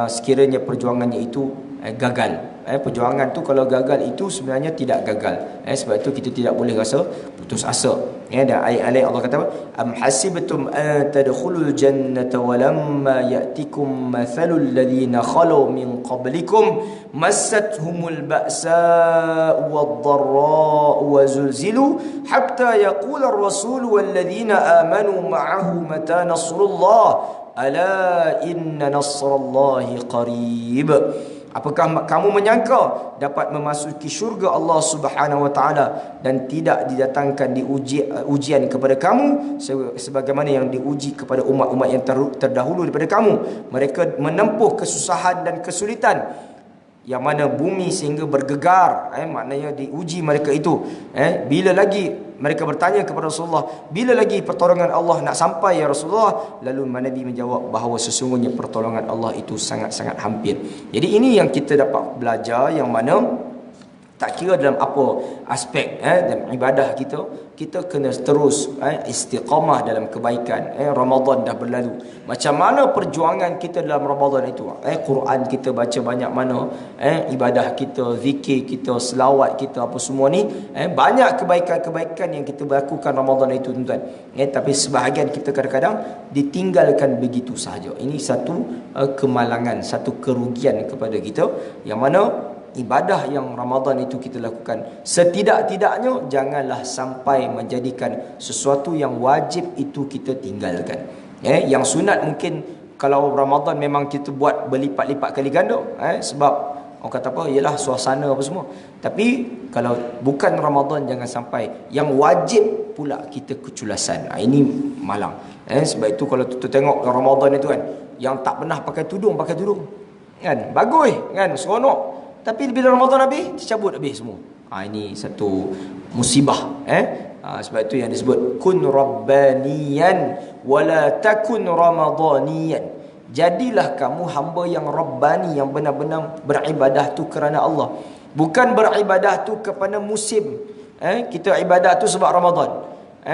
A: sekiranya perjuangannya itu gagal. Perjuangan tu kalau gagal itu sebenarnya tidak gagal. Sebab itu kita tidak boleh rasa putus asa. Dan ayat-ayat Allah kata, am hasibtum an tadkhulul jannata wa lamma ya'tikum mathalul ladzina khalu min qablikum massathumul ba'sa'u wad-dharra'u wa zulzilu hatta yaqula ar-rasul wal ladzina amanu ma'ahu mata nasrullah ala inna nasrallahi qarib. Apakah kamu menyangka dapat memasuki syurga Allah Subhanahu wa taala dan tidak didatangkan ujian kepada kamu sebagaimana yang diuji kepada umat-umat yang terdahulu daripada kamu? Mereka menempuh kesusahan dan kesulitan yang mana bumi sehingga bergegar, maknanya diuji mereka itu. Bila lagi mereka bertanya kepada Rasulullah, bila lagi pertolongan Allah nak sampai ya Rasulullah? Lalu Nabi menjawab bahawa sesungguhnya pertolongan Allah itu sangat-sangat hampir. Jadi ini yang kita dapat belajar, yang mana tak kira dalam apa aspek dalam ibadah kita kena terus istiqamah dalam kebaikan. Ramadan dah berlalu, macam mana perjuangan kita dalam Ramadan itu? Quran kita baca banyak mana, ibadah kita, zikir kita, selawat kita, apa semua ni, banyak kebaikan-kebaikan yang kita lakukan Ramadan itu, tuan-tuan. Tapi sebahagian kita kadang-kadang ditinggalkan begitu sahaja. Ini satu kemalangan, satu kerugian kepada kita, yang mana ibadah yang Ramadan itu kita lakukan, setidak-tidaknya janganlah sampai menjadikan sesuatu yang wajib itu kita tinggalkan. Yang sunat mungkin kalau Ramadan memang kita buat berlipat-lipat kali ganda, sebab orang kata apa, ialah suasana apa semua. Tapi kalau bukan Ramadan, jangan sampai yang wajib pula kita keculasan. Ini malang. Sebab itu kalau kita tengok Ramadan itu kan, yang tak pernah pakai tudung kan, bagus kan, seronok. Tapi bila Ramadan habis, dicabut habis semua. Ini satu musibah. Sebab itu yang disebut kun rabbaniyan wala takun ramadaniyan. Jadilah kamu hamba yang rabbani, yang benar-benar beribadah tu kerana Allah, bukan beribadah tu kepada musim. Kita ibadah tu sebab Ramadan.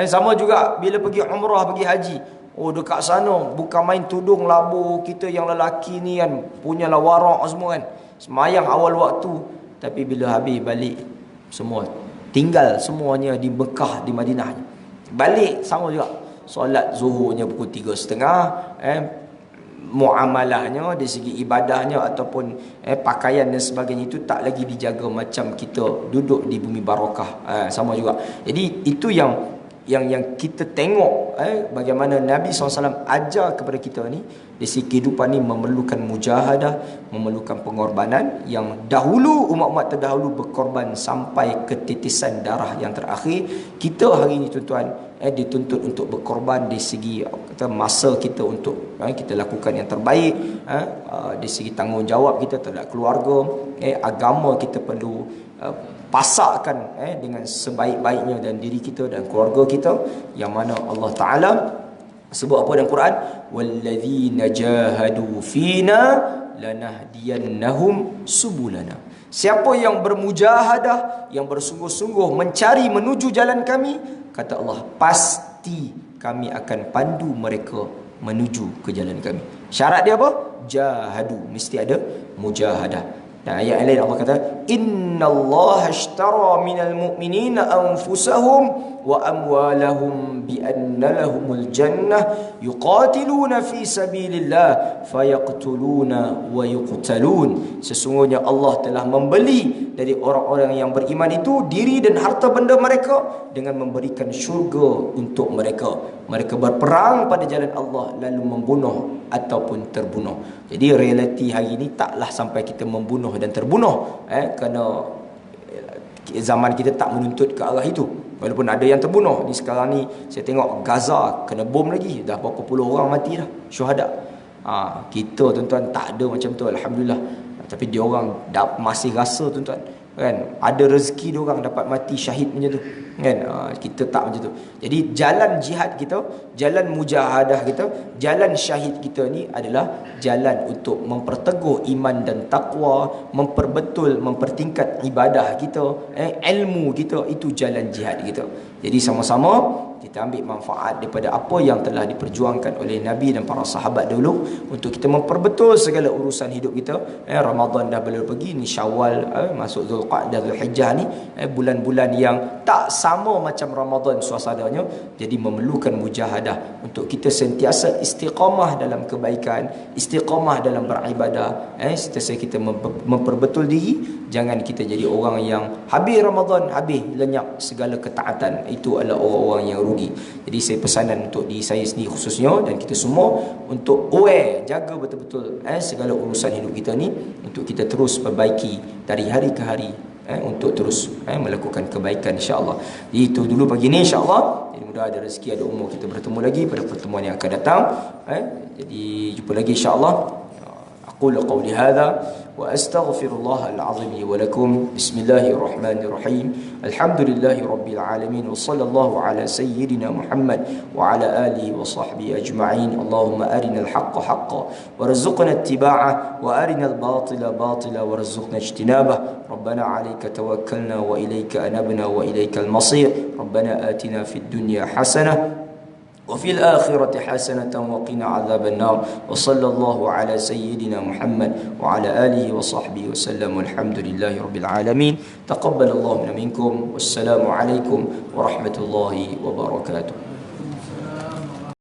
A: Sama juga bila pergi umrah, pergi haji. Dekat sana bukan main tudung labu kita yang lelaki ni kan, punyalah warak semua kan, semayang awal waktu, tapi bila habis balik semua tinggal semuanya di Mekah, di Madinah. Balik sama juga, solat zuhurnya pukul 3.30, muamalahnya dari segi ibadahnya ataupun pakaian dan sebagainya itu tak lagi dijaga macam kita duduk di bumi barakah. Sama juga. Jadi itu yang kita tengok bagaimana Nabi SAW ajar kepada kita ni, di segi kehidupan ni memerlukan mujahadah, memerlukan pengorbanan. Yang dahulu umat-umat terdahulu berkorban sampai ketitisan darah yang terakhir. Kita hari ini tuan-tuan dituntut untuk berkorban di segi masa kita untuk kita lakukan yang terbaik, di segi tanggungjawab kita terhadap keluarga, agama kita perlu pasakkan dengan sebaik-baiknya dan diri kita dan keluarga kita, yang mana Allah Ta'ala sebut apa dalam Quran, walladzina jahadu fina lanahdiyannahum subulana. Siapa yang bermujahadah, yang bersungguh-sungguh mencari menuju jalan kami, kata Allah, pasti kami akan pandu mereka menuju ke jalan kami. Syarat dia apa? Jahadu, mesti ada mujahadah. Dan ayat yang lain Allah kata, innallaha ashtara minal mu'minina anfusahum wa amwalahum bi anna lahumul jannah yuqatiluna fi sabilillah fayaqtuluna wa yuqtalun. Sesungguhnya Allah telah membeli dari orang-orang yang beriman itu diri dan harta benda mereka dengan memberikan syurga untuk mereka. Mereka berperang pada jalan Allah lalu membunuh ataupun terbunuh. Jadi realiti hari ini taklah sampai kita membunuh dan terbunuh, kerana zaman kita tak menuntut ke arah itu. Walaupun ada yang terbunuh. Ni sekarang ni saya tengok Gaza kena bom lagi, dah berapa puluh orang mati dah, syuhada. Kita tuan-tuan tak ada macam tu, alhamdulillah. Tapi dia orang masih rasa tuan-tuan, kan, ada rezeki dia orang dapat mati syahid macam tu, kan. Kita tak macam tu. Jadi jalan jihad kita, jalan mujahadah kita, jalan syahid kita ni adalah jalan untuk memperteguh iman dan takwa, memperbetul, mempertingkat ibadah kita, ilmu kita. Itu jalan jihad kita. Jadi sama-sama kita ambil manfaat daripada apa yang telah diperjuangkan oleh Nabi dan para sahabat dulu untuk kita memperbetul segala urusan hidup kita. Ramadan dah berlalu pergi, ni Syawal, masuk Zulqa'dah, Zulhijjah ni, bulan-bulan yang tak sama macam Ramadan suasananya. Jadi memerlukan mujahadah untuk kita sentiasa istiqamah dalam kebaikan, istiqamah dalam beribadah, sentiasa kita memperbetul diri. Jangan kita jadi orang yang habis Ramadan, habis lenyap segala ketaatan. Itu adalah orang-orang yang rugi. Jadi saya pesanan untuk diri saya sendiri khususnya dan kita semua untuk aware, jaga betul-betul segala urusan hidup kita ni, untuk kita terus perbaiki dari hari ke hari, untuk terus melakukan kebaikan, insya-Allah. Itu dulu pagi ni, insya-Allah. Jadi mudah ada rezeki, ada umur kita bertemu lagi pada pertemuan yang akan datang. Jadi jumpa lagi, insya-Allah. أقول قولي هذا وأستغفر الله العظيم لي ولكم. بسم الله الرحمن الرحيم. الحمد لله رب العالمين وصلى الله على سيدنا محمد وعلى آله وصحبه أجمعين. اللهم أرنا الحق حقا وارزقنا اتباعه وأرنا الباطل باطلا وارزقنا اجتنابه. ربنا عليك توكلنا وإليك أنبنا وإليك المصير. ربنا آتنا في الدنيا حسنة وفي الآخرة حسنة وقنا عذاب النار. وصلى الله على سيدنا محمد وعلى آله وصحبه وسلم والحمد لله رب العالمين. تقبل الله منا منكم والسلام عليكم ورحمة الله وبركاته.